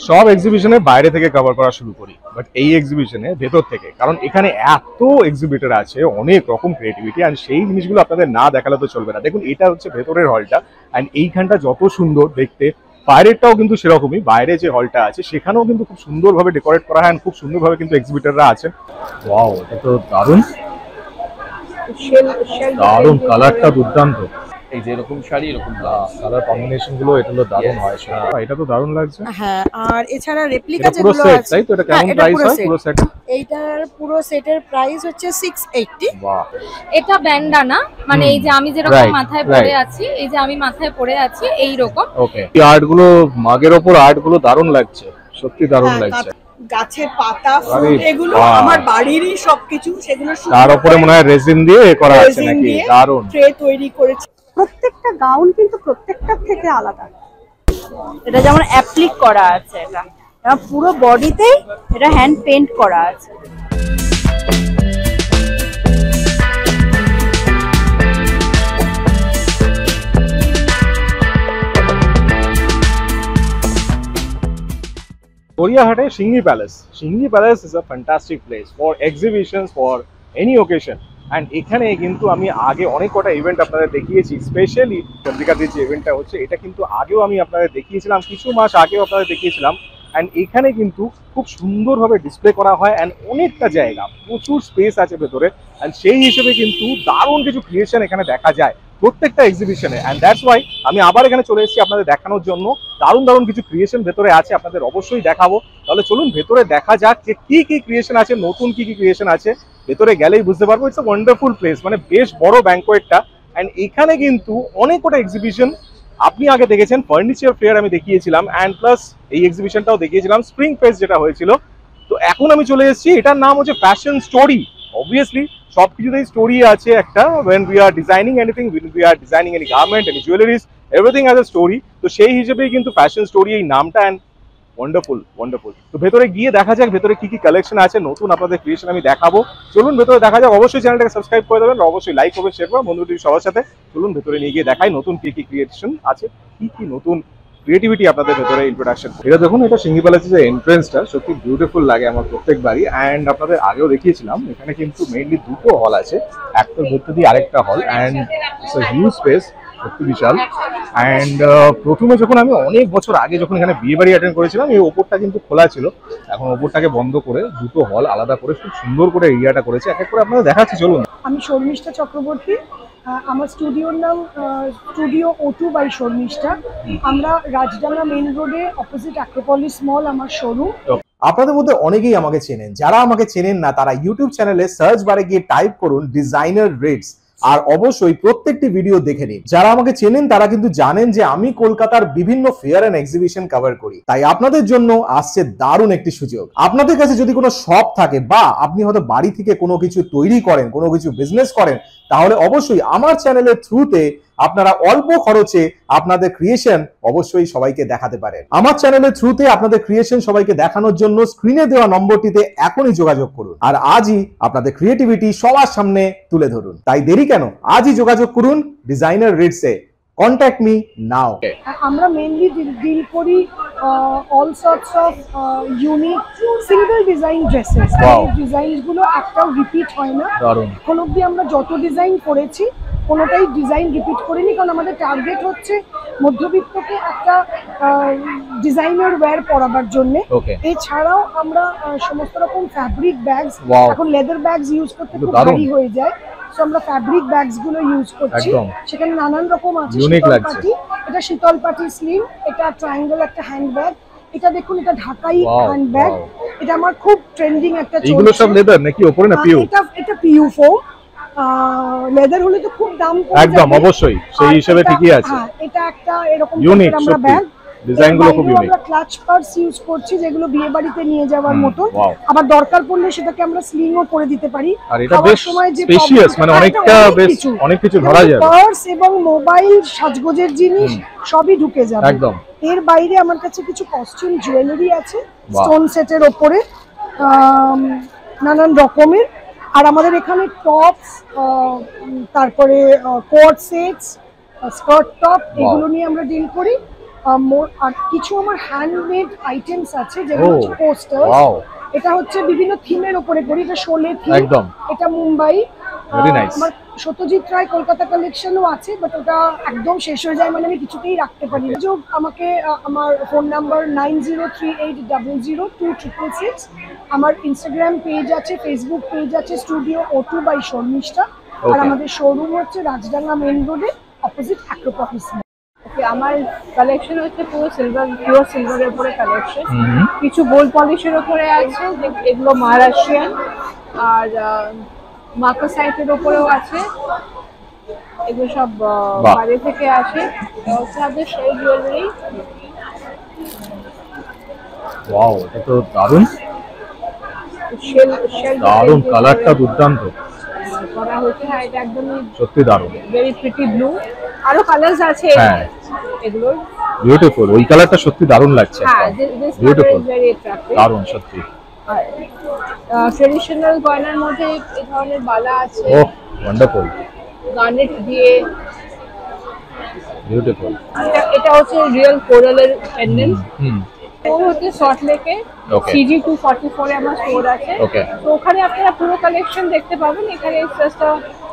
সব এক্সিবিশনে বাইরে থেকে কভার করা শুরু করি, বাট এই এক্সিবিশনে ভেতর থেকে, কারণ এখানে এত এক্সিবিটর আছে, অনেক রকম ক্রিয়েটিভিটি, অ্যান্ড সেই জিনিসগুলো আপনাদের না দেখালে তো চলবে না। দেখুন, এটা হচ্ছে ভেতরের হলটা, অ্যান্ড এইখানটা যত সুন্দর দেখতে, বাইরেরটাও কিন্তু সেরকমই। বাইরে যে হলটা আছে সেখানেও কিন্তু খুব সুন্দরভাবে ডেকোরেট করা হয়, খুব সুন্দরভাবে কিন্তু এক্সিবিটররা আছেন। ওয়াও, এটা তো দারুণ দারুণ, কালারটা দুর্দান্ত। এই যে এরকম শাড়ি, এরকম কালার কম্বিনেশন গুলো এটা হলো দারুণ হয়। এটা তো দারুণ লাগছে। হ্যাঁ, আর এছাড়া রেপ্লিকা যেগুলো আছে, তাই তো, এটা কেমন প্রাইস হয় পুরো সেট? এইটার পুরো সেটের প্রাইস হচ্ছে 680। বাহ, এটা ব্যান্ডানা, মানে এই যে আমি যেরকম মাথায় পরে আছি, এই যে আমি মাথায় পরে আছি এই রকম। ওকে, এই আর্ট গুলো, মাগের উপর আর্ট গুলো দারুণ লাগছে, সত্যি দারুণ লাগছে। গাছের পাতা, ফুল, এগুলো আমার বাড়িরই সবকিছু, সেগুলো তার উপরে মনে হয় রেজিন দিয়ে করা আছে নাকি? দারুণ ট্রে তৈরি করেছে। প্রত্যেকটা গাউন কিন্তু প্রত্যেকটা থেকে আলাদা। এটা যেমন অ্যাপ্লিক করা আছে, এটা পুরো বডিতেই এটা হ্যান্ড পেইন্ট করা আছে। গড়িয়াহাটে Singhi Palace. Singhi Palace is a fantastic place for exhibitions, for any occasion. And এখানে কিন্তু আমি আগে অনেক কটা ইভেন্ট আপনাদের দেখিয়েছি, স্পেশালি চন্দ্রিকাদের যে ইভেন্টটা হচ্ছে, এটা কিন্তু আগেও আমি আপনাদের দেখিয়েছিলাম, কিছু মাস আগেও আপনাদের দেখিয়েছিলাম। অ্যান্ড এখানে কিন্তু খুব সুন্দরভাবে ডিসপ্লে করা হয়, অ্যান্ড অনেকটা জায়গা, প্রচুর স্পেস আছে ভেতরে, অ্যান্ড সেই হিসেবে কিন্তু দারুণ কিছু ক্রিয়েশন এখানে দেখা যায় প্রত্যেকটা এক্সিবিশনে। অ্যান্ড দ্যাটস ওয়াই আমি আবার এখানে চলে এসেছি আপনাদের দেখানোর জন্য। দারুণ দারুণ কিছু ক্রিয়েশন ভেতরে আছে, আপনাদের অবশ্যই দেখাবো। তাহলে চলুন ভেতরে দেখা যাক যে কি কি ক্রিয়েশন আছে, নতুন কি কি ক্রিয়েশন আছে। ভেতরে গেলেই বুঝতে পারবো। ইটস আ ওয়ান্ডারফুল প্লেস, মানে বেশ বড় ব্যাংকোয়েটটা। অ্যান্ড এখানে কিন্তু অনেক কটা এক্সিবিশন আপনি আগে দেখেছেন, ফার্নিচার ফেয়ার আমি দেখিয়েছিলাম, অ্যান্ড প্লাস এই এক্সিবিশনটাও দেখিয়েছিলাম, স্প্রিং ফেস্ট যেটা হয়েছিল। তো এখন আমি চলে এসেছি, এটার নাম হচ্ছে ফ্যাশন স্টোরি। অবভিয়াসলি সবকিছুতেই স্টোরি আছে একটা। when we are designing anything, when we are designing any garment, any jewelries, everything has a story. তো সেই হিসেবেই কিন্তু ফ্যাশন স্টোরি এই নামটা। And wonderful wonderful. তো ভেতরে গিয়ে দেখা যাক ভেতরে কি কি কালেকশন আছে, নতুন আপনাদের ক্রিয়েশন আমি দেখাবো। চলুন ভেতরে দেখা যাক। অবশ্যই চ্যানেলটাকে সাবস্ক্রাইব করে দেবেন, অবশ্যই লাইক করবেন, শেয়ার করবেন বন্ধুদের সবার সাথে। চলুন ভেতরে নিয়ে গিয়ে দেখাই নতুন কি কি ক্রিয়েশন আছে, কি কি নতুন ক্রিয়েটিভিটি আপনাদের ভেতরে ইন্ট্রোডাকশন। এটা দেখুন, এটা সিংহি প্যালেসের যে এন্ট্রেন্সটা সত্যি বিউটিফুল লাগে আমার প্রত্যেকবারই। অ্যান্ড আপনাদের আগেও দেখিয়েছিলাম, এখানে কিন্তু মেইনলি দুটো হল আছে, একটার ভেতর দিয়ে আরেকটা হল, and it's a huge space, সত্যি বিশাল। অ্যান্ড প্রথমে যখন আমি অনেক বছর আগে যখন এখানে বিয়ে বাড়ি অ্যাটেন্ড করেছিলাম, এই ওপরটা কিন্তু খোলা ছিল, এখন ওপরটাকে বন্ধ করে দুটো হল আলাদা করে খুব সুন্দর করে এরিয়াটা করেছে। এক এক করে আপনাদের দেখাচ্ছি, চলুন। আমি শর্মিষ্ঠা চক্রবর্তী, আমার স্টুডিওর নাম স্টুডিও O2 বাই শর্মিষ্ঠা। আমরা রাজডাঙ্গা মেইন রোডে অপোজিট অ্যাক্রোপলিস মল আমার শোরুম। আপনাদের মধ্যে অনেকেই আমাকে চেনেন, যারা আমাকে চেনেন না তারা ইউটিউব চ্যানেলে সার্চ বারে গিয়ে টাইপ করুন ডিজাইনার রেটস, আর অবশ্যই প্রত্যেকটি ভিডিও দেখে নিন। যারা আমাকে চেনেন তারা কিন্তু জানেন যে আমি কলকাতার বিভিন্ন ফেয়ার এন্ড এক্সিবিশন কভার করি, তাই আপনাদের জন্য আসছে দারুণ একটি সুযোগ। আপনাদের কাছে যদি কোনো শপ থাকে, বা আপনি হয়তো বাড়ি থেকে কোনো কিছু তৈরি করেন, কোনো কিছু বিজনেস করেন, তাহলে অবশ্যই আমার চ্যানেলের থ্রুতে আপনারা অল্প খরচে আপনাদের ক্রিয়েশন অবশ্যই সবাইকে দেখাতে পারেন। আমার চ্যানেলের থ্রুতে আপনাদের ক্রিয়েশন সবাইকে দেখানোর জন্য স্ক্রিনে দেওয়া নম্বরটিতে এখনই যোগাযোগ করুন, আর আজই আপনাদের ক্রিয়েটিভিটি সবার সামনে তুলে ধরুন। তাই দেরি কেন, আজই যোগাযোগ করুন ডিজাইনার রেটসে। Contact me now. আমরা মেইনলি ডিল করি all sorts of unique single design dresses. এই ডিজাইনগুলো একটাও রিপিট হয় না। এখন অবধি আমরা যত ডিজাইন করেছি কোনোটাই ডিজাইন রিপিট করিনি, কারণ আমাদের টার্গেট হচ্ছে মধ্যবিত্তকে একটা ডিজাইনার ওয়্যার পরাবার জন্য। এছাড়াও আমরা সমস্ত রকম ফ্যাব্রিক ব্যাগস, এখন লেদার ব্যাগস ইউজ করতে খুব ভারী হয়ে যায়, সো আমরা ফ্যাব্রিক ব্যাগস গুলো ইউজ করছি। সেখানে নানান রকম আছে। এটা শীতল পাটি স্লিম, এটা ট্রায়াঙ্গেল একটা হ্যান্ড ব্যাগ, এটা দেখুন, এটা ঢাকাই হ্যান্ড ব্যাগ, এটা আমার খুব ট্রেন্ডিং একটা চলছে। এগুলো সব লেদার নাকি উপরে না পিউ? এটা পিউ ফোম। লেদার হলে তো খুব দাম পড়ে, একদম অবশ্যই সেই হিসেবে ঠিকই আছে। হ্যাঁ, এটা একটা এরকম আমরা ব্যাগ, ডিজাইনগুলো খুব ইউনিক। আমরা ক্লাচ পার্স ইউজ করছি যেগুলো বিয়ে বাড়িতে নিয়ে যাওয়ার মতো, আবার দরকার পড়লে সেটাকে আমরা স্লিংও করে দিতে পারি। আর এটা বেশ স্পেশিয়াস, মানে অনেকটা বেশ অনেক কিছু ধরা যাবে। পার্স এবং মোবাইল, সাজগোজের জিনিস সবই ঢুকে যাবে একদম। এর বাইরে আমার কাছে কিছু কস্টিউম জুয়েলারি আছে স্টোন সেটের ওপরে, নানান রকমের। আর আমাদের এখানে টপস, তারপরে কোট সেটস, স্কার্ট টপ, এগুলো নিয়ে আমরা ডিল করি। আর কিছু আমার হ্যান্ডমেড আইটেমস আছে যেগুলো হচ্ছে পোস্টার। এটা হচ্ছে বিভিন্ন থিমের উপরে করি। এটা শোলে থিম, একদম এটা মুম্বাই। Very nice. আমার সত্যজিৎ রায় কলকাতা কালেকশনও আছে, বাট ওটা একদম শেষ হয়ে যায়, মানে আমি কিছুতেই রাখতে পারি না। যোগ আমাকে আমার ফোন নাম্বার 9038002666। আমার ইনস্টাগ্রাম পেজ আছে, ফেসবুক পেজ আছে, স্টুডিও O2 বাই শর্মিষ্ঠা। আর আমাদের শোরুম হচ্ছে রাজডাঙ্গা মেইন রোডে, অপোজিট অ্যাক্রোপলিস। ওকে, আমার কালেকশন হচ্ছে পুরো সিলভার, পিওর সিলভারের উপরে কালেকশন। কিছু গোল্ড পলিশের উপরে আছে, এগুলো মহারাষ্ট্রিয়ান। আর মার্কাসাইটের উপরেও আছে, এগুলো সব বাইরে থেকে আসে। হচ্ছে সেই জুয়েলারি। ওয়াও, এটা তো দারুণ দারুণ, কালারটা দুর্দান্ত করা হয়েছে। হ্যাঁ, এটা একদমই সত্যি দারুণ, ভেরি প্রিটি ব্লু। আরো কালার্স আছে এগুলোর। বিউটিফুল, ওই কালারটা সত্যি দারুণ লাগছে। হ্যাঁ, বিউটিফুল, ভেরি অ্যাট্রাক্টিভ, দারুণ সত্যি। ট্রেডিশনাল গয়নার মধ্যে এই ধরনের বালা আছে। ওহ, ওয়ান্ডারফুল, গার্নেট দিয়ে। বিউটিফুল। এটা হচ্ছে রিয়েল কোরালের পেন্ডেন্ট। স্টোর হচ্ছে সল্ট লেকে, CG 244 এ আমার স্টোর আছে। তো ওখানে আপনারা পুরো কালেকশন দেখতে পাবেন। এখানে just a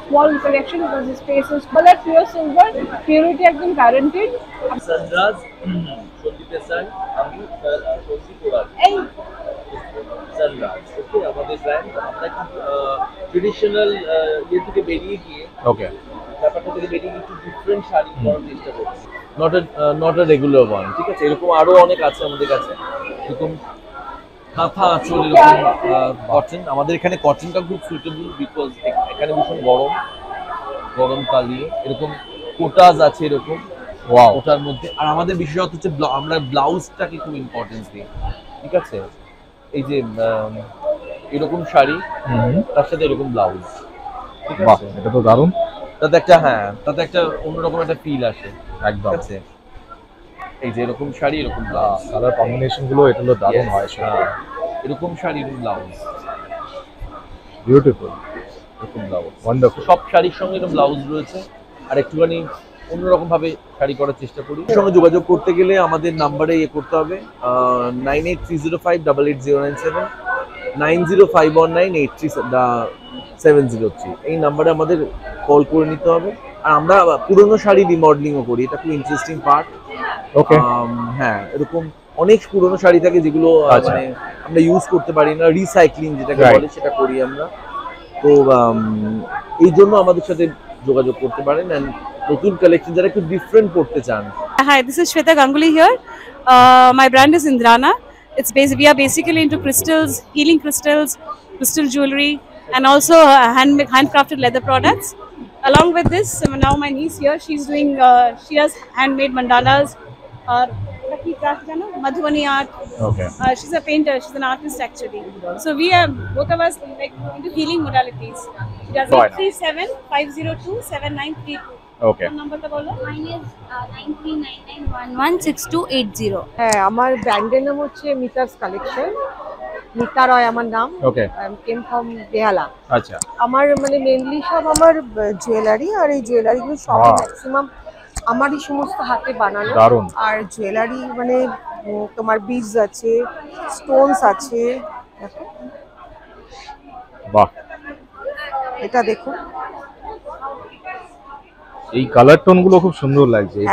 small collection, because this space is full of pure silver, purity একদম গ্যারান্টেড। সানরাজ সন্দীপের স্যার, আমি সন্দীপ ওরাল। এই সানরাজ ওকে আমাদের ব্র্যান্ড। আমরা ট্রেডিশনাল ইয়ে থেকে বেরিয়ে গিয়ে ব্যাপারটা থেকে বেরিয়ে গিয়ে একটু ডিফারেন্ট শাড়ি করার চেষ্টা করছি। নট আ রেগুলার ওয়ান, ঠিক আছে? এরকম আরো অনেক আছে আমাদের কাছে, এরকম কাঁথা আঁচল, এরকম কটন। আমাদের এখানে কটনটা খুব সুইটেবল, বিকজ এখানে ভীষণ গরমকালে এরকম কোটাজ আছে, এরকম ওটার মধ্যে। আর আমাদের বিশেষত হচ্ছে আমরা ব্লাউজটাকে খুব ইম্পর্টেন্স দিই, ঠিক আছে? এই যে এরকম শাড়ি, তার সাথে এরকম ব্লাউজ, ঠিক আছে? এটা তো দারুণ। তাতে একটা অন্যরকম একটা ফিল আসে একদম, আছে। এই যে এরকম শাড়ি, এরকম ব্লাউজ, কালার কম্বিনেশন গুলো এগুলো দারুণ হয়। এরকম শাড়ি, এরকম ব্লাউজ, বিউটিফুল, এরকম ব্লাউজ, ওয়ান্ডারফুল। সব শাড়ির সঙ্গে এরকম ব্লাউজ রয়েছে। আর একটুখানি অন্যরকম ভাবে শাড়ি করার চেষ্টা করি। সঙ্গে যোগাযোগ করতে গেলে আমাদের নাম্বারে করতে হবে 9830588097, 9051983703। এই নাম্বারে আমাদের কল করে নিতে হবে। আর আমরা পুরনো শাড়ি রিমডেলিংও করি, এটা খুব ইন্টারেস্টিং পার্ট। হ্যাঁ, এরকম অনেক পুরনো শাড়ি থাকে যেগুলো মানে আমরা ইউজ করতে পারি না, রিসাইক্লিং যেটাকে বলে, সেটা করি আমরা। তো এই জন্য আমাদের সাথে যোগাযোগ করতে পারেন। এন্ড নতুন কালেকশন যারা একটু ডিফারেন্ট করতে চান। Hi, this is Shweta Ganguly here. My brand is Indrana. We are basically into crystals, healing crystals, crystal jewelry, and also handcrafted leather products. Along with this, now my niece here, she does handmade mandalas, Madhubani art. She's a painter, she's an artist actually. So we are both of us like into healing modalities. She does 837-502-7932. নাম্বারটা বলো। Mine is 9399116280. হ্যাঁ, আমার ব্র্যান্ডের নাম হচ্ছে Mita's collection. Mita রয় আমার নাম। Came from বেহালা। আচ্ছা, আমার মানে মেইনলি সব আমার জুয়েলারি, আর এই জুয়েলারিগুলো সব ম্যাক্সিমাম আমারই সমস্ত হাতে বানানো। দারুণ। আর জুয়েলারি মানে তোমার বিডস আছে, স্টোনস আছে। দেখো, বাহ, এটা দেখো, এই কালার টোন গুলো খুব সুন্দর লাগছে। এই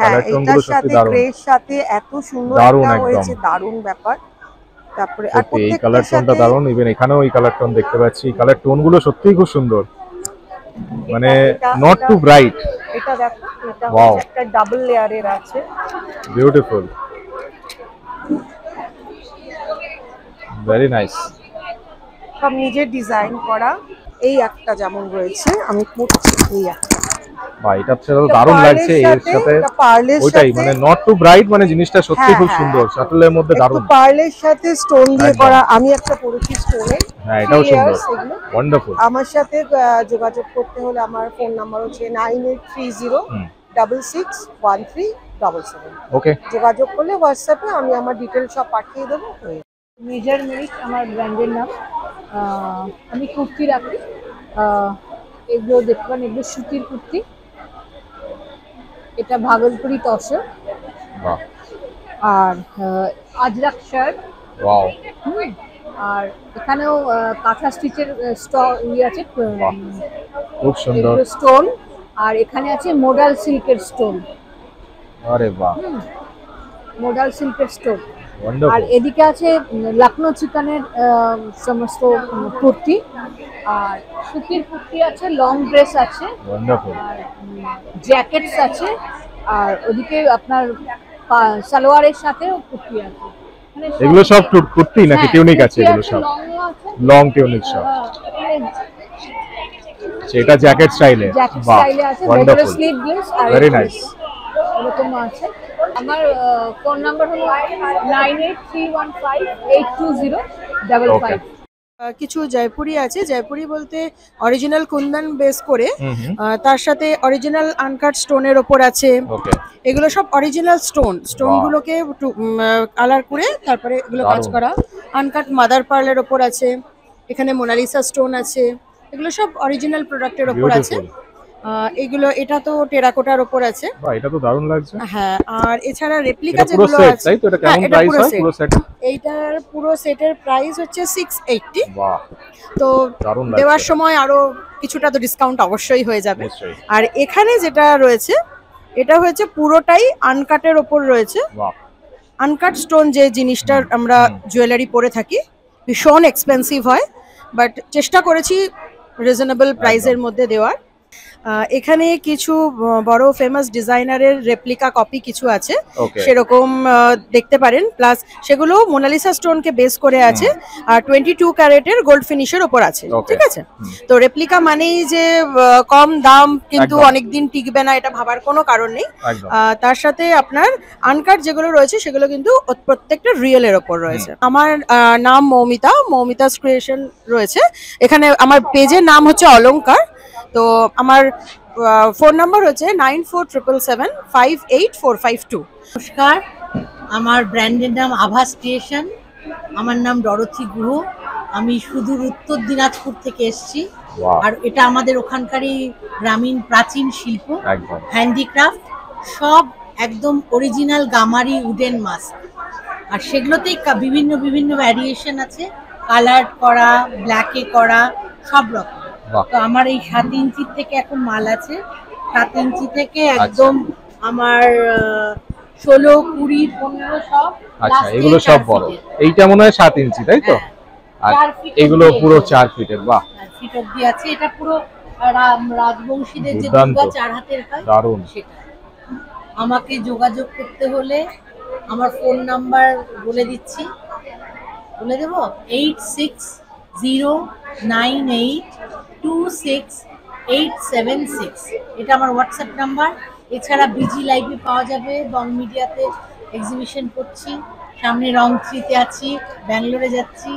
কালার টোন গুলো সত্যি দারুণ। গ্রের সাথে এত সুন্দর হয়েছে, দারুণ ব্যাপার। তারপরে আর এই কালার টোনটা দারুণ। ইভেন এখানেও এই কালার টোন দেখতে পাচ্ছি। এই কালার টোন গুলো সত্যিই খুব সুন্দর, মানে নট টু ব্রাইট। এটা দেখো, এটা হচ্ছে একটা ডাবল লেয়ারের আছে, বিউটিফুল, ভেরি নাইস। সব নিজের ডিজাইন করা। এই একটা যেমন রয়েছে, আমি পরছি এই একটা। ভাই, এটা তো দারুণ লাগছে। এর সাথে ওইটাই মানে নট টু ব্রাইট, মানে জিনিসটা সত্যি খুব সুন্দর, শাটলের মধ্যে দারুণ। পার্লের সাথে স্টোন দিয়ে করা। আমি একটা পরেছি স্টোনে। হ্যাঁ, এটাও সুন্দর, ওয়ান্ডারফুল। আমার সাথে যোগাযোগ করতে হলে আমার ফোন নাম্বার হচ্ছে 9830661377। ওকে, যোগাযোগ করলে হোয়াটসঅ্যাপে আমি আমার ডিটেইলস সব পাঠিয়ে দেবো। মেজার মেরিট আমার ব্র্যান্ডের নাম। আমি কুর্তি রাখি, এগুলো দেখবেন, এগুলো সুতির কুর্তি। এটা ভাগলপুরি তসর, বাহ, আর আজরাক শার্ট। ওয়াও, আর এখানেও কাঁথা স্টিচের আছে, বাহ, খুব সুন্দর। স্টোন। আর এখানে আছে মোডাল সিল্কের স্টোন। আরে বাহ, মোডাল সিল্কের স্টোন। আর ওয়ান্ডারফুল। এদিকে আছে লখনৌ চিকনের সমস্ত কুর্তি, আর সুতির কুর্তি আছে, লং ড্রেস আছে, ওয়ান্ডারফুল। আর জ্যাকেটস আছে, আর ওদিকে আপনার সালোয়ারের সাথেও কুর্তি আছে। মানে এগুলো সব কুর্তি নাকি হ্যাঁ, টিউনিক আছে? কুর্তি এগুলো সব লংও আছে, লং টিউনিক সব। সেটা জ্যাকেট স্টাইলে। জ্যাকেট বাহ, স্টাইলে আছে, ভেতরে wonderful, sleeveless are very nice. এরকম আছে। আমার ফোন নাম্বার হলো 9831582055। কিছু জয়পুরি আছে। জয়পুরি বলতে অরিজিনাল কুন্দন বেস করে, তার সাথে অরিজিনাল আনকাট স্টোনের ওপর আছে। ওকে, এগুলো সব অরিজিনাল স্টোনগুলোকে কালার করে তারপরে এগুলো কাজ দারুণ। করা। আনকাট মাদার পার্লের ওপর আছে, এখানে মোনালিসা স্টোন আছে, এগুলো সব অরিজিনাল প্রোডাক্টের ওপর আছে। বিউটিফুল। এগুলো, এটা তো টেরাকোটার ওপর আছে। বাহ, এটা তো দারুণ লাগছে। হ্যাঁ, আর এছাড়া রেপ্লিকা এটা পুরো যেগুলো সেট, আছে, তাই তো? এটা হ্যাঁ, কেমন এটা প্রাইস পুরো হয় set। পুরো সেট? এইটার পুরো সেটের প্রাইস হচ্ছে 680। বাহ, তো দারুণ দেওয়ার লাগছে। সময় আরো কিছুটা তো ডিসকাউন্ট অবশ্যই হয়ে যাবে। নিশ্চয়ই। আর এখানে যেটা রয়েছে, এটা হয়েছে পুরোটাই আনকাটের ওপর রয়েছে। বাহ, আনকাট স্টোন যে জিনিসটার আমরা জুয়েলারি পরে থাকি ভীষণ এক্সপেন্সিভ হয়, বাট চেষ্টা করেছি রিজনেবল প্রাইসের মধ্যে দেওয়ার। এখানে কিছু বড় ফেমাস ডিজাইনারের রেপ্লিকা কপি কিছু আছে, ওকে, সেরকম দেখতে পারেন। প্লাস সেগুলো মোনালিসা স্টোনকে বেস করে আছে, আর 22 ক্যারেটের গোল্ড ফিনিশের ওপর আছে। Okay. ঠিক আছে, তো রেপ্লিকা মানেই যে কম দাম কিন্তু একদম। অনেক দিন টিকবে না, এটা ভাবার কোনো কারণ নেই। একদম। তার সাথে আপনার আনকাট যেগুলো রয়েছে সেগুলো কিন্তু প্রত্যেকটা রিয়েলের ওপর রয়েছে। আমার নাম মৌমিতা ক্রিয়েশন রয়েছে এখানে। আমার পেজের নাম হচ্ছে অলংকার। তো আমার ফোন নাম্বার হচ্ছে 9477758452। নমস্কার, আমার ব্র্যান্ডের নাম আভাস ক্রিয়েশন। আমার নাম ডরথি গুহ। আমি সুদূর উত্তর দিনাজপুর থেকে এসেছি। Wow. আর এটা আমাদের ওখানকারই গ্রামীণ প্রাচীন শিল্প, একদম। হ্যান্ডিক্রাফট, সব একদম অরিজিনাল গামারি উডেন মাস্ক। আর সেগুলোতেই বিভিন্ন বিভিন্ন ভ্যারিয়েশন আছে, কালার করা, ব্ল্যাকে করা, সব রকম। বাহ। তো আমার এই 7 ইঞ্চির থেকে এখন মাল আছে। 7 ইঞ্চি থেকে একদম আমার 16, 20, 15 সব। আচ্ছা, last এগুলো এ সব 4 বড়। ফিটের। এইটা মনে হয় 7 ইঞ্চি, তাই তো? হ্যাঁ। আর 4 ফিট এগুলো অবধি পুরো এগুলো। 4 ফিটের। বাহ, 4 ফিট অব্দি আছে। এটা পুরো রাজবংশীদের যে দুর্দান্ত। দুর্গা 4 হাতের হয় দারুণ। সেটা। আমাকে যোগাযোগ করতে হলে আমার ফোন নাম্বার বলে দিচ্ছি, বলে দেবো 8609826876। এটা আমার হোয়াটসঅ্যাপ নাম্বার। এছাড়া বিজি লাইভে পাওয়া যাবে, বং মিডিয়াতে এক্সিবিশন করছি, সামনে রংথ্রিতে আছি, ব্যাঙ্গালোরে যাচ্ছি।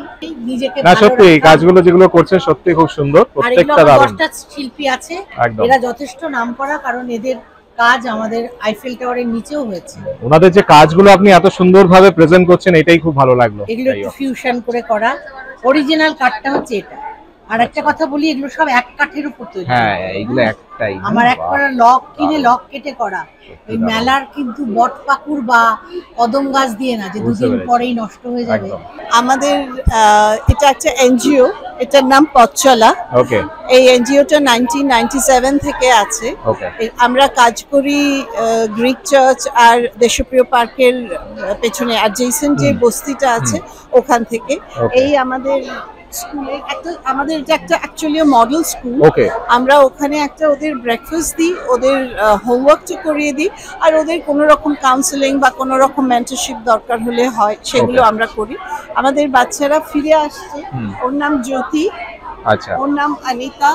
নিজেকে না ভালো সত্যি এই রাখা। কাজগুলো যেগুলো করছেন সত্যি খুব সুন্দর, আর এগুলো প্রত্যেকটা আমার দারুণ। 10টা শিল্পী আছে। একদম। এরা যথেষ্ট নামকরা, কারণ এদের কাজ আমাদের আইফেল টাওয়ারের নিচেও হয়েছে। ওনাদের যে কাজগুলো আপনি এত সুন্দরভাবে প্রেজেন্ট করছেন, এটাই খুব ভালো লাগলো। এগুলো একটু ফিউশন করে করা। অরিজিনাল কাঠটা হচ্ছে এটা। আর একটা কথা বলি, এগুলো সব এক কাঠের উপর তৈরি। হ্যাঁ, এইগুলো একটাই। আমার একটা লক কিনে লক কেটে করা। এই মেলার কিন্তু বট পাকুর বা কদম গাছ দিয়ে না, যে বুঝতে দুদিন পেরেছি। পরেই নষ্ট হয়ে যাবে। একদম। আমাদের এটা একটা এনজিও, এটার নাম পথচলা। ওকে, এই এনজিওটা 1997 থেকে আছে। ওকে, আমরা কাজ করি গ্রিক চার্চ আর দেশপ্রিয় পার্কের পেছনে অ্যাডজেসেন্ট যে বস্তিটা আছে ওখান থেকে। Okay. এই আমাদের স্কুলে আমাদের এটা একটা অ্যাকচুয়ালি মডেল স্কুল। ওকে, আমরা ওখানে একটা ওদের ব্রেকফাস্ট দিই, ওদের হোমওয়ার্কটা করিয়ে দিই, আর ওদের কোনো রকম কাউন্সেলিং বা কোনো রকম মেন্টরশিপ দরকার হলে হয় সেগুলো Okay. আমরা করি। আমাদের বাচ্চারা ফিরে আসছে। ওর নাম জ্যোতি, আচ্ছা, ওর নাম অনিতা।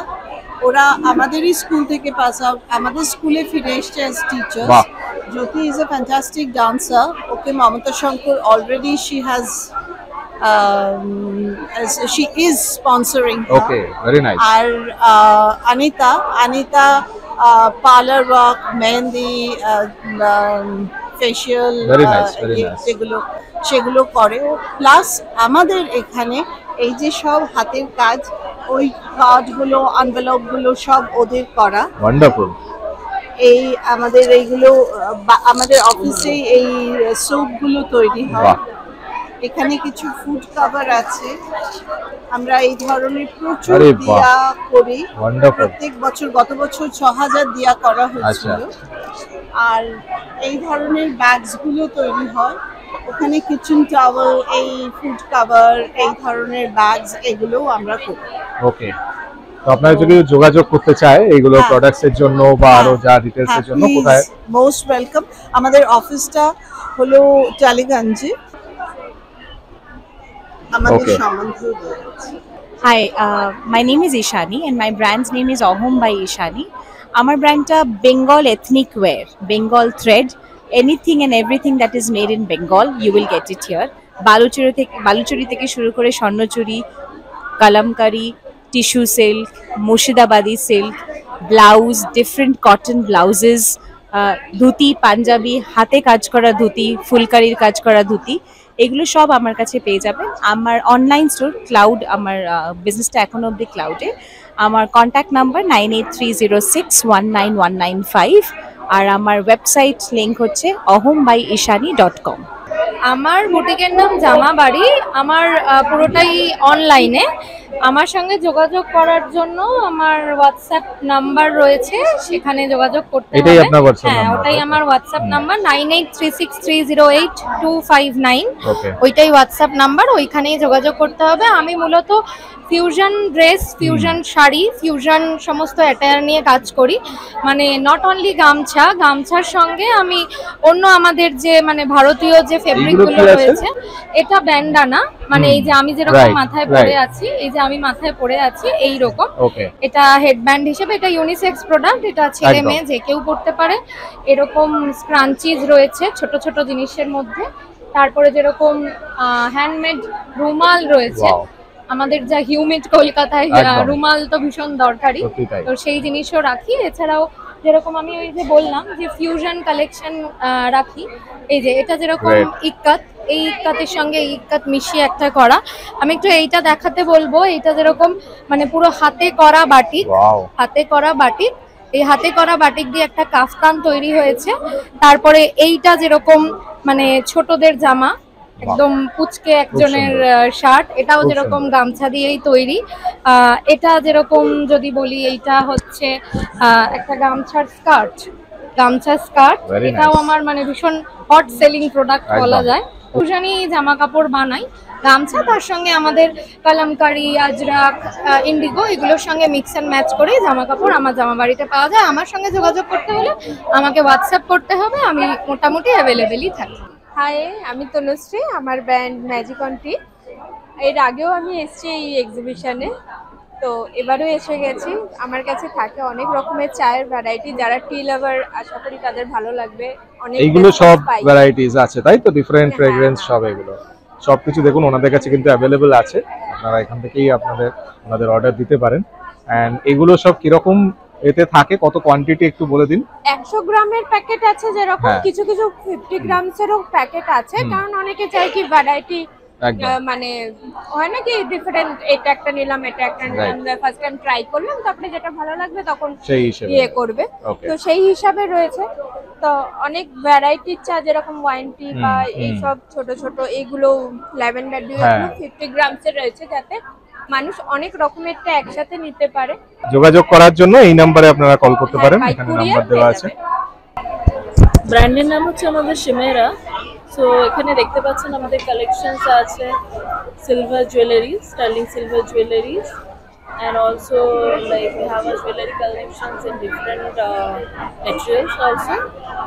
ওরা আমাদেরই স্কুল থেকে পাস আউট, আমাদের স্কুলে ফিরে এসছে অ্যাজ টিচার। বাহ। Jyoti is a fantastic dancer. Okay Mamata Shankar already she has she is sponsoring her. Okay, very nice. আর Anita parlour work, mehendi, facial, Very nice, very nice. সেগুলো করে। প্লাস আমাদের এখানে এই যে সব হাতের কাজ, ওই কাজগুলো, এনভেলপগুলো সব ওদের করা। ওয়ান্ডারফুল। এই আমাদের এইগুলো আমাদের অফিসেই এই সোপগুলো তৈরি হয়। বাহ, এখানে কিছু ফুড কভার আছে, আমরা এই ধরনের প্রচুর আরে বাহ, দিয়া করি ওয়ান্ডারফুল। প্রত্যেক বছর। গত বছর 6000 দিয়া করা হয়েছিল। আর এই ধরনের ব্যাগস গুলো তৈরি হয় ওখানে, কিচেন টাওয়েল, এই ফুড কভার, এই ধরনের ব্যাগস এগুলোও আমরা করি। ওকে, তো আপনারা যদি যোগাযোগ করতে চায় এইগুলো হ্যাঁ। প্রোডাক্টস এর জন্য বা আরো যা ডিটেইলস এর জন্য কোথায়? Most welcome. আমাদের অফিসটা হলো টালিগঞ্জে। আমাদের Okay. সম্বন্ধে Hi, my name is Ishani and my brand's name is Ahom by Ishani. Our brand Bengal ethnic wear, Bengal thread, anything and everything that is made in Bengal, you will get it here. Baluchari থেকে শুরু করে Swarnachari, Kalamkari, tissue silk, মুর্শিদাবাদি silk, blouse, different cotton blouses, dhoti, panjabi, হাতে কাজ করা ধুতি, ফুলকারির কাজ করা ধুতি, এগুলো সব আমার কাছে পেয়ে যাবেন। আমার অনলাইন স্টোর ক্লাউড, আমার বিজনেসটা এখনো অবধি ক্লাউডে। আমার কন্ট্যাক্ট নাম্বার 9830619195 আর আমার ওয়েবসাইট লিংক হচ্ছে ahombyishani.com। আমার বুটিকের নাম জামা বাড়ি। আমার পুরোটাই অনলাইনে। আমার সঙ্গে যোগাযোগ করার জন্য আমার হোয়াটসঅ্যাপ নাম্বার রয়েছে, সেখানে যোগাযোগ করতে হবে। এটাই আপনার WhatsApp হ্যাঁ, নাম্বার? ওটাই আমার হোয়াটসঅ্যাপ নাম্বার 9836308259। ওকে, ওইটাই হোয়াটসঅ্যাপ নাম্বার, ওইখানেই যোগাযোগ করতে হবে। আমি মূলত fusion dress, fusion sari, fusion সমস্ত অ্যাটায়ার নিয়ে কাজ করি। মানে নট অনলি গামছা, গামছার সঙ্গে আমি অন্য আমাদের যে মানে ভারতীয় যে ফেব্রিকগুলো কি আছে? রয়েছে, এটা ব্যান্ডানা, মানে এই যে আমি যেরকম Right, মাথায় right. পরে আছি, এই যে আমি মাথায় পরে আছি এই রকম, ওকে, এটা হেডব্যান্ড হিসেবে, এটা ইউনিসেক্স প্রোডাক্ট, এটা ছেলে একদম। মেয়ে যে কেউ পরতে পারে। এরকম স্ক্রাঞ্চিজ রয়েছে ছোট ছোট জিনিসের মধ্যে। তারপরে যেরকম হ্যান্ডমেড রুমাল রয়েছে, Wow. আমাদের যা হিউমিড কলকাতায় একদম। রুমাল তো ভীষণ দরকারি, সত্যি তাই। তো সেই জিনিসও রাখি। এছাড়াও যেরকম আমি ওই যে বললাম যে ফিউশন কালেকশন রাখি, এই যে এটা যেরকম Great. ইক্কাত, এই ইক্কাতের সঙ্গে এই ইক্কাত মিশিয়ে একটা করা। আমি একটু এইটা দেখাতে বলবো, এইটা যেরকম মানে পুরো হাতে করা বাটিক, ওয়াও, হাতে করা বাটিক, এই হাতে করা বাটিক দিয়ে একটা কাফতান তৈরি হয়েছে। তারপরে এইটা যেরকম মানে ছোটদের জামা, একদম পুচকে একজনের শার্ট, এটাও খুব যেরকম সুন্দর। গামছা দিয়েই তৈরি। এটা যেরকম যদি বলি, এইটা হচ্ছে একটা গামছার স্কার্ট, গামছা স্কার্ট, Very এটাও nice. আমার মানে ভীষণ হট সেলিং প্রোডাক্ট বলা একদম। যায়। ফুশানি জামা কাপড় বানাই, গামছা, তার সঙ্গে আমাদের কালামকারি, আজরাক, ইন্ডিগো, এগুলোর সঙ্গে মিক্স অ্যান্ড ম্যাচ করে জামা কাপড় আমার জামা বাড়িতে পাওয়া যায়। আমার সঙ্গে যোগাযোগ করতে হলে আমাকে হোয়াটসঅ্যাপ করতে হবে, আমি মোটামুটি অ্যাভেলেবেলই থাকি। হাই, আমি তনুশ্রী, আমার ব্র্যান্ড ম্যাজিক অন টি। এর আগেও আমি এসেছি এই এক্সিবিশনে, তো এবারও এসে গেছি। আমার কাছে থাকে অনেক রকমের চায়ের ভ্যারাইটি, যারা টি লাভার আশা করি তাদের ভালো লাগবে। অনেক এইগুলো সব response পাই। ভ্যারাইটিস আছে তাই তো? ডিফারেন্ট হ্যাঁ, ফ্রেগ্রেন্স হ্যাঁ। সব এগুলো সবকিছু দেখুন ওনাদের কাছে কিন্তু অ্যাভেলেবল আছে। আপনারা এখান থেকেই ওনাদের অর্ডার দিতে পারেন। এন্ড এগুলো সব কিরকম এতে থাকে, কত কোয়ান্টিটি একটু বলে দিন। 100 গ্রামের প্যাকেট আছে, যেরকম হ্যাঁ। কিছু কিছু 50 গ্রামসেরও প্যাকেট আছে। হুম। কারণ অনেকে চায় কি ভ্যারাইটি, একদম, মানে হয় না কি ডিফারেন্ট, এটা একটা নিলাম, এটা একটা নিলাম, ফার্স্ট টাইম ট্রাই করলাম, তারপরে যেটা ভালো লাগবে তখন সেই হিসেবে ইয়ে করবে। ওকে, তো সেই হিসাবে রয়েছে। তো অনেক ভ্যারাইটির চা, যেরকম ওয়াইন টি বা এইসব ছোট ছোট, এইগুলো ল্যাভেন্ডার ডিউ, হ্যাঁ। 50 গ্রামসের রয়েছে, যাতে মানুষ অনেক রকমের টা একসাথে নিতে পারে। যোগাযোগ করার জন্য এই নাম্বারে আপনারা কল করতে হ্যাঁ, পারেন, by এখানে courier নাম্বার দেওয়া পেয়ে আছে। যাবে। ব্র্যান্ডের নাম হচ্ছে আমাদের শিমেরা। সো এখানে দেখতে পাচ্ছেন আমাদের কালেকশনস আছে silver jewellery, sterling silver jewelleries, and also like we have a jewelry collections in different materials also.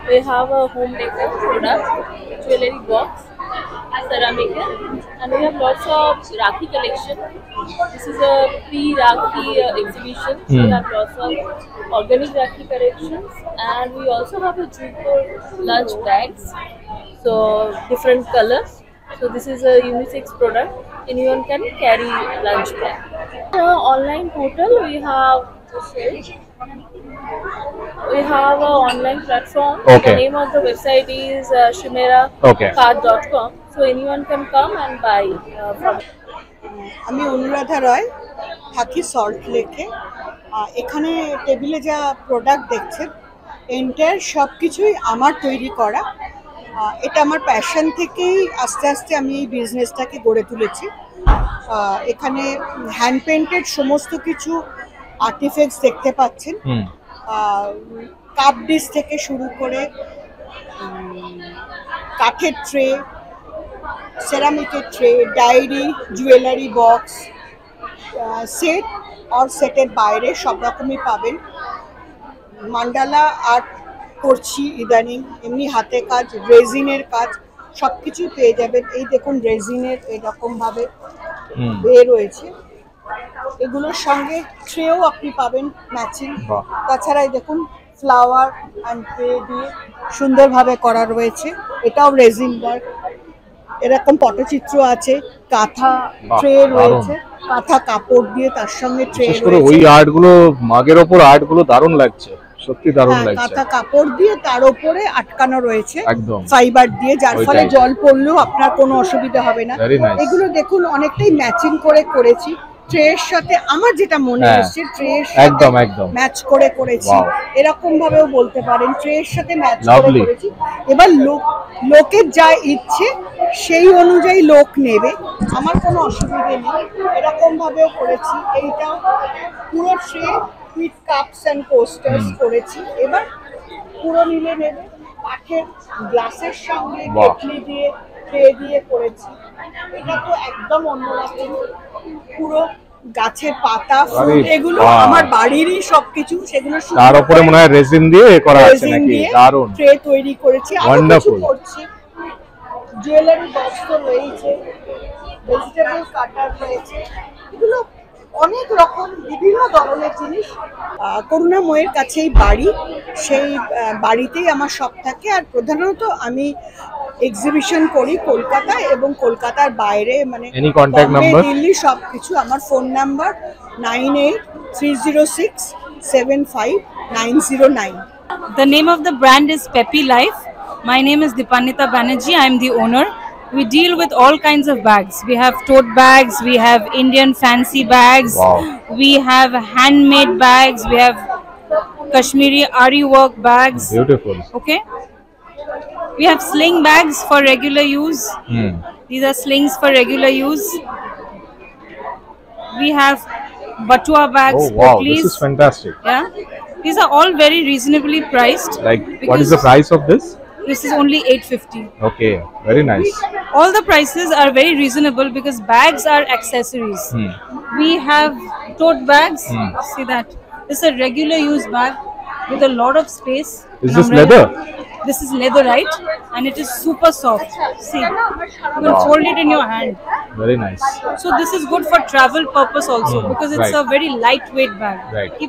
We have a home decor product, jewelry box, ceramic, and we have lots of Rakhi collection. This is a pre-Rakhi exhibition. So we have lots of organic Rakhi collections, and we also have a jute lunch bags, so different colors. So this is a unisex product. Anyone can carry lunch bag. The online portal we have an online platform. Okay. The name of the website is shimeracard.com. So anyone can come and buy from. আমি অনুরাধা রয়, থাকি salt লেকে। এখানে টেবিলে যা product দেখছেন entire সব কিছুই আমার তৈরি করা। এটা আমার প্যাশন থেকেই আস্তে আস্তে আমি এই বিজনেসটাকে গড়ে তুলেছি। এখানে হ্যান্ড পেন্টেড সমস্ত কিছু আর্টিফ্যাক্টস দেখতে পাচ্ছেন, কাপ ডিশ থেকে শুরু করে কাঠের ট্রে, সেরামিকের tray, diary, jewellery box, set আর সেটের বাইরে সব রকমই পাবেন। মান্ডালা আর্ট করছি ইদানিং, এমনি হাতে কাজ, রেজিনের কাজ সব কিছুই পেয়ে যাবেন। এই দেখুন রেজিনের এরকম ভাবে বের রয়েছে, এগুলোর সঙ্গে ট্রেও আপনি পাবেন ম্যাচিং। তাছাড়া এই দেখুন ফ্লাওয়ার অ্যান্ড ট্রে দিয়ে সুন্দরভাবে করা রয়েছে, এটাও রেজিন ওয়ার্ক। এরকম পটচিত্র আছে, কাঁথা ট্রে রয়েছে, কাঁথা কাপড় দিয়ে তার সঙ্গে ট্রে রয়েছে। ওই আর্ট গুলো, মাগের ওপর আর্ট গুলো দারুণ লাগছে, সত্যি দারুণ লাগছে। কাঁথা কাপড় দিয়ে তার উপরে আটকানো রয়েছে ফাইবার দিয়ে, যার ফলে জল পড়লেও আপনার কোনো অসুবিধা হবে না। এগুলো দেখুন অনেকটাই ম্যাচিং করে করেছি ট্রের সাথে, আমার যেটা মনে হচ্ছে ট্রের সাথে ম্যাচ করে করেছি, এরকম ভাবেও বলতে পারেন, ট্রের সাথে ম্যাচ করে করেছি। এবার লোকের যা ইচ্ছে সেই অনুযায়ী লোক নেবে, আমার কোনো অসুবিধে নেই, এরকম ভাবেও করেছি। এইটাও পুরো tray with cups and coasters করেছি। এবার পুরো নিলে নেবে, কাঠের গ্লাসের সঙ্গে কেটলি দিয়ে ট্রে দিয়ে করেছি। এটা তো একদম অন্যরকম, পুরো গাছের পাতা, ফুল, এগুলো আমার বাড়িরই সবকিছু, সেগুলো তার উপরে মনে হয় রেজিন দিয়ে করা আছে নাকি, দারুণ ট্রে তৈরি করেছি। ওয়ান্ডারফুল করছি। জুয়েলারি বক্স তো রয়েছে, ভেজিটেবল কাটার রয়েছে, এগুলো অনেক রকম বিভিন্ন ধরনের জিনিস। করুণাময়ের কাছেই বাড়ি, সেই বাড়িতেই আমার সব থাকে। আর প্রধানত আমি এক্সিবিশন করি কলকাতায় এবং কলকাতার বাইরে, মানে দিল্লি, সবকিছু। আমার phone number 9830675909। The name of the brand is Peppy Life. My name is Dipanita Banerjee. I am the owner. We deal with all kinds of bags. We have tote bags, we have Indian fancy bags, we have handmade bags, we have Kashmiri Ari work bags. Beautiful. Okay. We have sling bags for regular use. These are slings for regular use. We have batua bags. Oh wow, this is fantastic. Yeah. These are all very reasonably priced. Like, what is the price of this? This is only 850. Okay, very nice. All the prices are very reasonable because bags are accessories. We have tote bags. See that? This is a regular use bag with a lot of space. Is this leather? This is leatherite and it is super soft. See, you can fold it in your hand. Very nice. So this is good for travel purpose also because it's a very lightweight bag.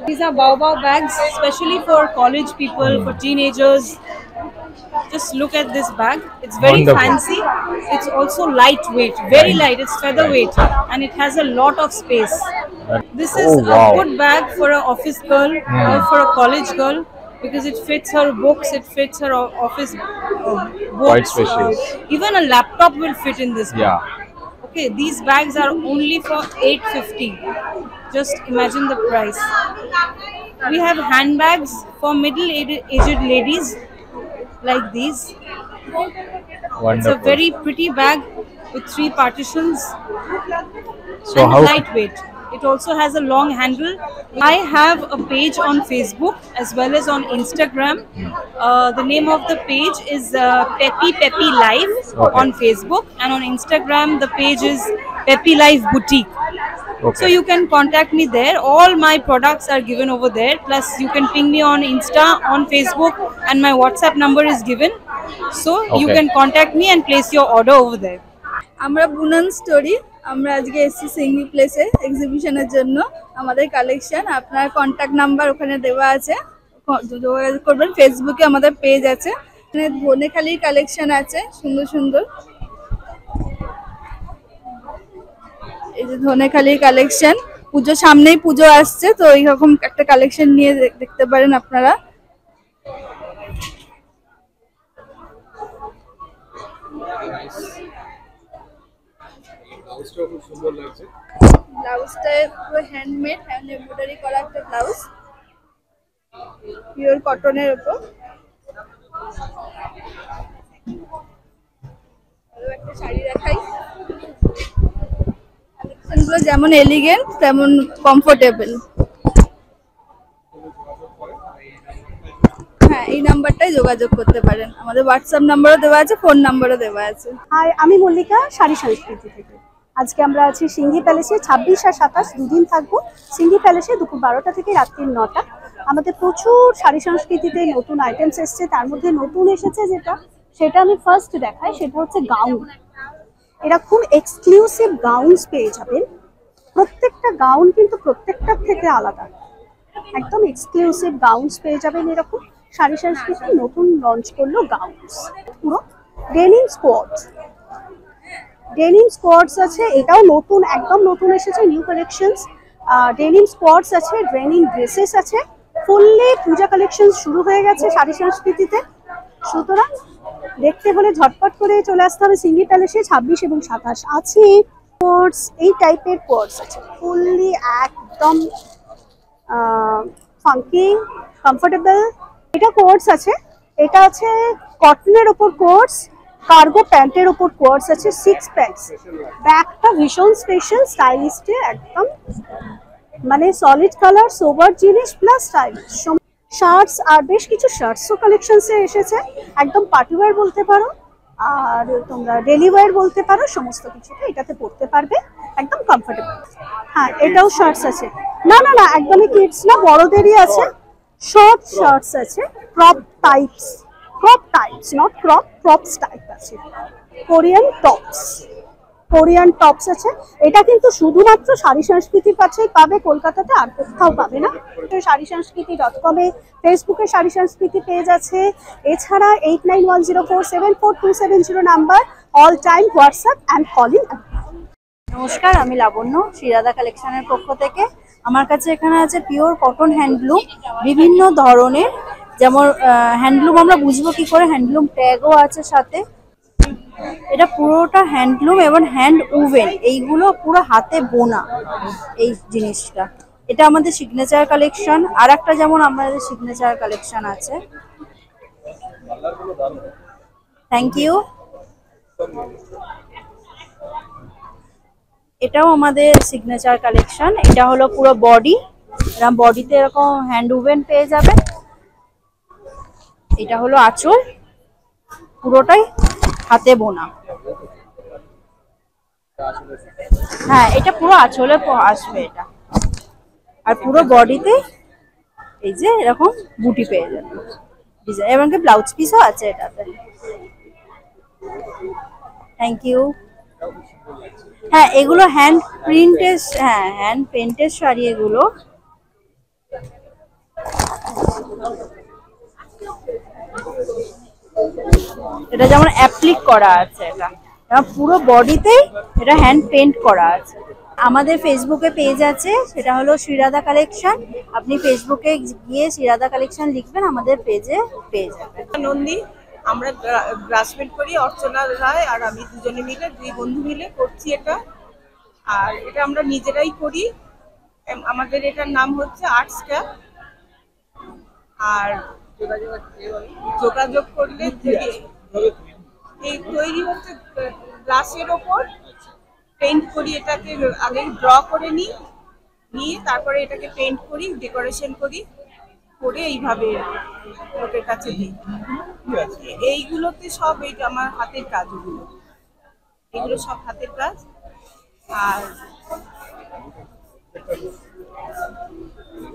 These are baobab bags, especially for college people, for teenagers. Just look at this bag. It's very fancy. It's also lightweight, very light. It's featherweight and it has a lot of space. This is a good bag for an office girl or for a college girl because it fits her books, it fits her office books. Quite spacious. Even a laptop will fit in this bag. Yeah. Okay, these bags are only for 850. Just imagine the price. We have handbags for middle-aged ladies. Like these. Wonderful. It's a very pretty bag with 3 partitions. So and lightweight. It also has a long handle. I have a page on Facebook as well as on Instagram. The name of the page is Peppy Life on Facebook, and on Instagram the page is Peppy Life Boutique. So you can contact me there. All my products are given over there. Plus you can ping me on Insta, on Facebook, and my WhatsApp number is given. So you can contact me and place your order over there. আমরা বুনন story, আমরা আজকে এসেছি সিঙ্গি প্লেসে এক্সিবিশনের জন্য। আমাদের collection, আপনার contact number ওখানে দেওয়া আছে, যোগাযোগ করবেন। ফেসবুকে আমাদের পেজ আছে, এখানে ধনেখালির কালেকশন আছে সুন্দর সুন্দর। এই যে ধনেখালির কালেকশন, পুজো সামনেই পুজো আসছে, তো এইরকম একটা কালেকশন নিয়ে দেখতে পারেন আপনারা। ব্লাউজটা পুরো হ্যান্ডমেড, হ্যান্ড এমব্রয়ডারি করা একটা ব্লাউজ। পিওর কটনের উপর। একটা শাড়ি দেখাই, কালেকশনগুলো যেমন এলিগেন্ট তেমন কমফোর্টেবল। হ্যাঁ, এই নাম্বারটাই যোগাযোগ করতে পারেন, আমাদের হোয়াটসঅ্যাপ নাম্বারও দেওয়া আছে, ফোন নাম্বারও দেওয়া আছে। হাই, আমি মল্লিকা, শাড়ি সংস্কৃতি থেকে। আজকে আমরা আছি সিংহি প্যালেসে, 26 আর 27 দুদিন থাকবো। সিংহি প্যালেসে দুপুর 12টা থেকে রাত্রি 9টা। আমাদের প্রচুর শাড়ি সংস্কৃতিতে নতুন আইটেমস এসছে, তার মধ্যে নতুন এসেছে সেটা আমি ফার্স্ট দেখাই, সেটা হচ্ছে গাউন। এরা খুব এক্সক্লুসিভ গাউনস পেয়ে যাবেন। প্রত্যেকটা গাউন কিন্তু প্রত্যেকটার থেকে আলাদা, একদম এক্সক্লুসিভ গাউনস পেয়ে যাবেন এরকম। শাড়ি সংস্কৃতি নতুন লঞ্চ করলো গাউনস, পুরো ডেনিম স্কোয়াডস আছে, এটাও নতুন, একদম নতুন এসেছে, নিউ কালেকশনস। ডেনিম স্কোয়াডস আছে, ডেনিম ড্রেসেস আছে, ফুললি পূজা কালেকশন শুরু হয়ে গেছে শাড়ি সংস্কৃতিতে। সুতরাং দেখতে হলে ঝটপট করে চলে আসতে হবে সিংহি প্যালেসে। 26 এবং 27 আছে কোর্স, এই টাইপের কোর্স আছে, ফুললি একদম ফাঙ্কি কমফোর্টেবল। এটা কোর্স আছে, এটা আছে কটনের ওপর কোর্স, কার্গো প্যান্টের ওপর কোর্স আছে, 6 প্যান্টস। ব্যাগটা ভীষণ স্পেশাল, স্টাইলিস্টের একদম, মানে সলিড কালার, সোবার জিনিস প্লাস স্টাইলিশ। শার্টস আর বেশ কিছু শার্টসও কালেকশনসে এসেছে, একদম পার্টি ওয়্যার বলতে পারো, আর তোমরা ডেলি ওয়্যার বলতে পারো, সমস্ত কিছুতে এটাতে পরতে পারবে, একদম কমফোর্টেবল। হ্যাঁ, এটাও শার্টস আছে, না না না একদমই কিডস না, বড়দেরই আছে। শর্ট শার্টস আছে, crop types, not crops type আছে। কোরিয়ান টপস আছে। এটা কিন্তু শুধুমাত্র শাড়ি সংস্কৃতির কাছেই পাবে, কলকাতাতে আর কোথাও পাবে না। শাড়ি সংস্কৃতি.com এ, ফেসবুকে শাড়ি সংস্কৃতি পেজ আছে, এছাড়া 8910474270 number, all time WhatsApp and calling. নমস্কার, আমি লাবণ্য, শ্রীরাধা কালেকশনের পক্ষ থেকে। আমার কাছে এখানে আছে পিওর কটন হ্যান্ডলুম, বিভিন্ন ধরনের, যেমন হ্যান্ডলুম আমরা বুঝবো কি করে, হ্যান্ডলুম ট্যাগও আছে সাথে। এটা পুরোটা হ্যান্ডলুম এবং হ্যান্ড উভেন, এইগুলো পুরো হাতে বোনা এই জিনিসটা। এটা আমাদের সিগনেচার কালেকশন। আর একটা যেমন আমাদের সিগনেচার কালেকশন আছে, থ্যাংক ইউ। এটাও আমাদের সিগনেচার কালেকশন। এটা হলো পুরো বডি, এরকম বডিতে এরকম হ্যান্ড উভেন পেয়ে যাবে। এটা হলো আঁচল, পুরোটাই হাতে বোনা। হ্যাঁ, এটা পুরো আঁচলে আসবে এটা, আর পুরো বডিতে এই যে এরকম বুটি পেয়ে যাবে ডিজাইন, এবং কি ব্লাউজ পিসও আছে এটাতে। Thank you. হ্যাঁ, এগুলো হ্যান্ড প্রিন্টেড, হ্যাঁ হ্যান্ড পেন্টেড শাড়ি এগুলো। এটা যেমন অ্যাপ্লিক করা আছে, এটা পুরো বডিতেই এটা হ্যান্ড পেন্ট করা আছে। আমাদের ফেসবুকে পেজ আছে, সেটা হলো শ্রীরাধা কালেকশন। আপনি ফেসবুকে গিয়ে শ্রীরাধা কালেকশন লিখবেন, আমাদের পেজে পেয়ে যাবেন। নন্দী, আমরা গ্রাসমেন্ট করি, অর্চনা রায় আর আমি দুজনে মিলে, দুই বন্ধু মিলে করছি এটা। আর এটা আমরা নিজেরাই করি, আমাদের এটার নাম হচ্ছে আর্টস ক্যাপ। আর যোগাযোগ করলে এই তৈরি হচ্ছে গ্লাসের ওপর পেইন্ট করি, এটাকে আগে ড্র করে নিয়ে তারপরে এটাকে পেইন্ট করি, ডেকোরেশন করি, করে এইভাবে লোকের কাছে দিই। এইগুলোতে সব এই আমার হাতের কাজ, এগুলো সব হাতের কাজ।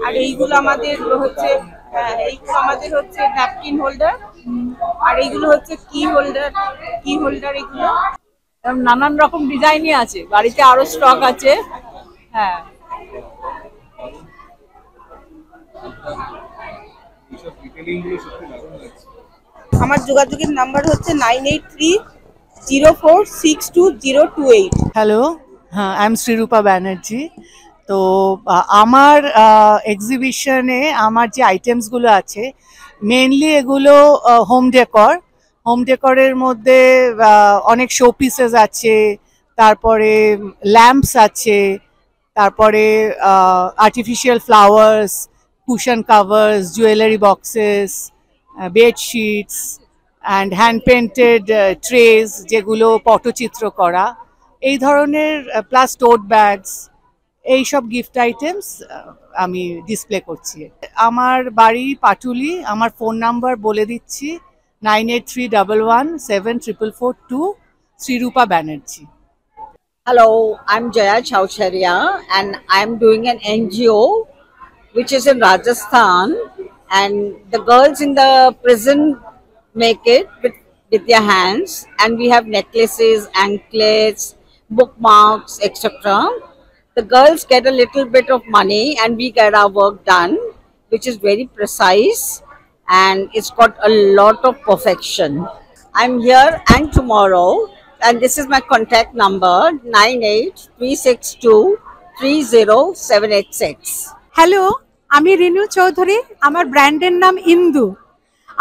আর এইগুলো আমাদের হচ্ছে ন্যাপকিন হোল্ডার, আর এইগুলো হচ্ছে কি হোল্ডার এগুলো নানান রকম ডিজাইনই আছে, বাড়িতে আরো স্টক আছে। হ্যাঁ, আমার যোগাযোগের নাম্বার হচ্ছে 9830462028। হ্যালো, হ্যাঁ, আই এম শ্রীরূপা ব্যানার্জি। তো আমার এক্সিবিশনে আমার যে আইটেমসগুলো আছে, মেনলি এগুলো হোম ডেকরের মধ্যে অনেক শো পিসেস আছে, তারপরে ল্যাম্পস আছে, তারপরে artificial flowers, cushion covers, jewelry boxes, bed sheets, and hand painted trays যেগুলো পটচিত্র করা, এই ধরনের প্লাস টোট ব্যাগস, এই সব গিফট আইটেমস আমি ডিসপ্লে করছি। আমার বাড়ি পাটুলি, আমার ফোন নাম্বার বলে দিচ্ছি 9831174442, Sreerupa Banerjee. Hello, I'm Jaya Chowcharia and I'm doing an NGO which is in Rajasthan, and the girls in the prison make it with their hands, and we have necklaces, anklets, bookmarks, etc. The girls get a little bit of money and we get our work done, which is very precise and it's got a lot of perfection. I'm here and tomorrow, and this is my contact number 9836230786. Hello, আমি রিনু চৌধুরী, আমার ব্র্যান্ডের নাম ইন্দু।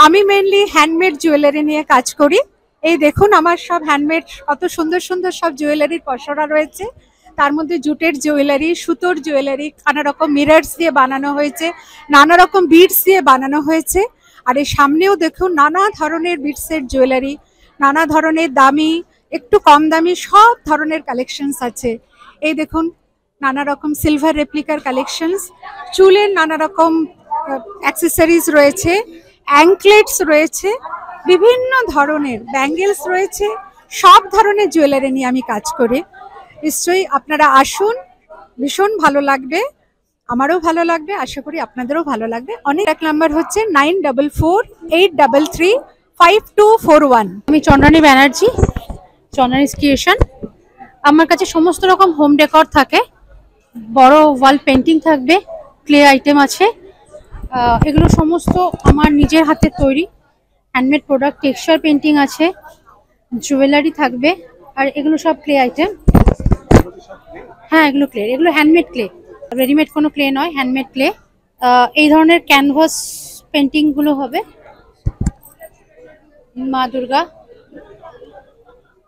আমি mainly handmade jewellery নিয়ে কাজ করি। এই দেখুন আমার সব হ্যান্ডমেড কত সুন্দর সুন্দর সব জুয়েলারির পসরা রয়েছে, তার মধ্যে জুটের জুয়েলারি, সুতোর জুয়েলারি, নানা রকম মিরর্স দিয়ে বানানো হয়েছে, নানা রকম বিডস দিয়ে বানানো হয়েছে। আর এই সামনেও দেখুন নানা ধরনের বিডসের জুয়েলারি, নানা ধরনের দামি, একটু কম দামি সব ধরনের কালেকশনস আছে। এই দেখুন নানা রকম সিলভার রেপ্লিকার কালেকশনস, চুলের নানা রকম অ্যাক্সেসরিজ রয়েছে, অ্যাঙ্কলেটস রয়েছে, বিভিন্ন ধরনের ব্যাঙ্গেলস রয়েছে, সব ধরনের জুয়েলারি নিয়ে আমি কাজ করি। নিশ্চয়ই আপনারা আসুন, ভীষণ ভালো লাগবে, আমারও ভালো লাগবে, আশা করি আপনাদেরও ভালো লাগবে। অনেক এক নাম্বার হচ্ছে 9448335241। আমি চন্দ্রানী ব্যানার্জি, চন্দ্রানী ক্রিয়েশন। আমার কাছে সমস্ত রকম হোম ডেকর থাকে, বড় ওয়াল পেন্টিং থাকবে, ক্লে আইটেম আছে, এগুলো সমস্ত আমার নিজের হাতের তৈরি হ্যান্ডমেড প্রোডাক্ট। টেক্সচার পেন্টিং আছে, জুয়েলারি থাকবে, আর এগুলো সব ক্লে আইটেম। হ্যাঁ, এগুলো ক্লে, এগুলো হ্যান্ডমেড ক্লে, রেডিমেড কোনো ক্লে নয়, হ্যান্ডমেড ক্লে। এই ধরনের ক্যানভাস পেন্টিংগুলো হবে মা দুর্গা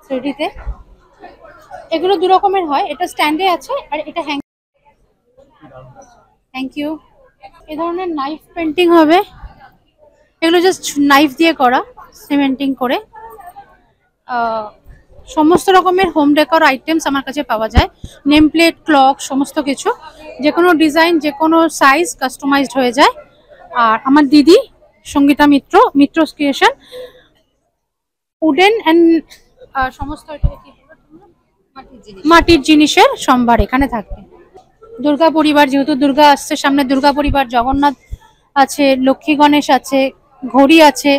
3Dতে। এগুলো দু রকমের হয়, এটা স্ট্যান্ডে আছে আর এটা হ্যাং। Thank you. এই ধরনের নাইফ পেন্টিং হবে, এগুলো জাস্ট নাইফ দিয়ে করা, সিমেন্টিং করে। সমস্ত রকমের হোম ডেকর আইটেমস আমার কাছে পাওয়া যায়, নেম প্লেট, ক্লক, সমস্ত কিছু, যে কোনো ডিজাইন, যে কোনো সাইজ কাস্টমাইজড হয়ে যায়। আর আমার দিদি সঙ্গীতা মিত্র, মিত্র ক্রিয়েশন, উডেন অ্যান্ড সমস্ত মাটির জিনিসের সম্ভার এখানে থাকবে। দুর্গা পরিবার, যেহেতু দুর্গা আসছে সামনে, দুর্গা পরিবার, জগন্নাথ আছে, লক্ষ্মী গণেশ আছে, ঘড়ি আছে,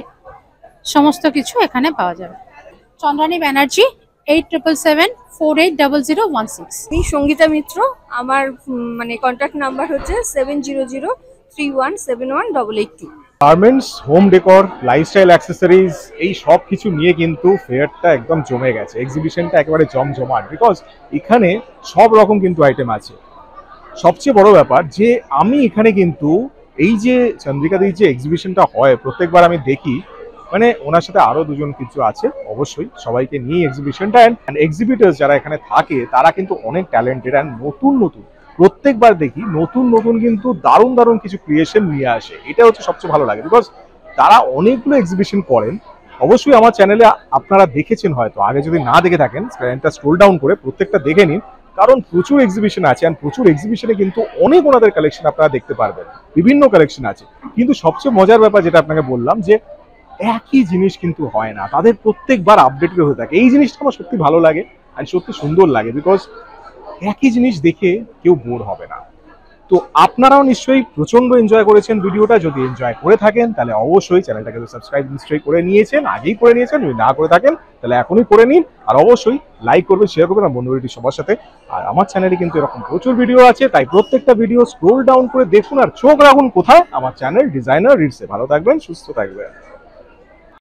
সমস্ত কিছু এখানে পাওয়া যাবে। চন্দ্রানী ব্যানার্জি, 8777480016। আমি সঙ্গীতা মিত্র, আমার মানে কন্ট্যাক্ট নাম্বার হচ্ছে 7003171882। Garments, home decor, lifestyle accessories, এই সব কিছু নিয়ে কিন্তু ফেয়ারটা একদম জমে গেছে, এক্সিবিশনটা একেবারে জমজমাট, বিকজ এখানে সব রকম কিন্তু আইটেম আছে। সবচেয়ে বড় ব্যাপার যে আমি এখানে কিন্তু এই যে চন্দ্রিকাদির যে এক্সিবিশনটা হয় প্রত্যেকবার আমি দেখি, মানে ওনার সাথে আরো দুজন কিছু আছে অবশ্যই, সবাইকে নিয়ে এক্সিবিশনটা, অ্যান্ড এক্সিবিটার্স যারা এখানে থাকে তারা কিন্তু অনেক ট্যালেন্টেড অ্যান্ড নতুন নতুন, প্রত্যেকবার দেখি নতুন নতুন কিন্তু দারুণ দারুণ কিছু ক্রিয়েশন নিয়ে আসে। এটা হচ্ছে সবচেয়ে ভালো লাগে, বিকজ তারা অনেকগুলো এক্সিবিশন করেন। অবশ্যই আমার চ্যানেলে আপনারা দেখেছেন, হয়তো আগে যদি না দেখে থাকেন চ্যানেলটা স্ক্রল ডাউন করে প্রত্যেকটা দেখে নিন, কারণ প্রচুর এক্সিবিশন আছে, আর প্রচুর এক্সিবিশনে কিন্তু অনেক ওনাদের কালেকশন আপনারা দেখতে পারবেন, বিভিন্ন কালেকশন আছে। কিন্তু সবচেয়ে মজার ব্যাপার যেটা আপনাকে বললাম, যে একই জিনিস কিন্তু হয় না, তাদের প্রত্যেকবার আপডেটেড হতে থাকে। এই জিনিসটা আমার সত্যি ভালো লাগে আর সত্যি সুন্দর লাগে, বিকজ একই জিনিস দেখে কেউ বোর হবে না। তো আপনারাও নিশ্চয়ই প্রচন্ড এনজয় করেছেন ভিডিওটা। যদি এনজয় করে থাকেন তাহলে অবশ্যই চ্যানেলটাকে সাবস্ক্রাইব নিশ্চয়ই করে নিয়েছেন, আগেই করে নিয়েছেন, যদি না করে থাকেন তাহলে এখনই করে নিন। আর অবশ্যই লাইক করবেন, শেয়ার করবেন আর বন্ধুবান্ধব সবার সাথে। আর আমার চ্যানেলে কিন্তু এরকম প্রচুর ভিডিও আছে, তাই প্রত্যেকটা ভিডিও স্ক্রোল ডাউন করে দেখুন আর চোখ রাখুন কোথায়, আমার চ্যানেল ডিজাইনার রিডসে। ভালো থাকবেন, সুস্থ থাকবেন।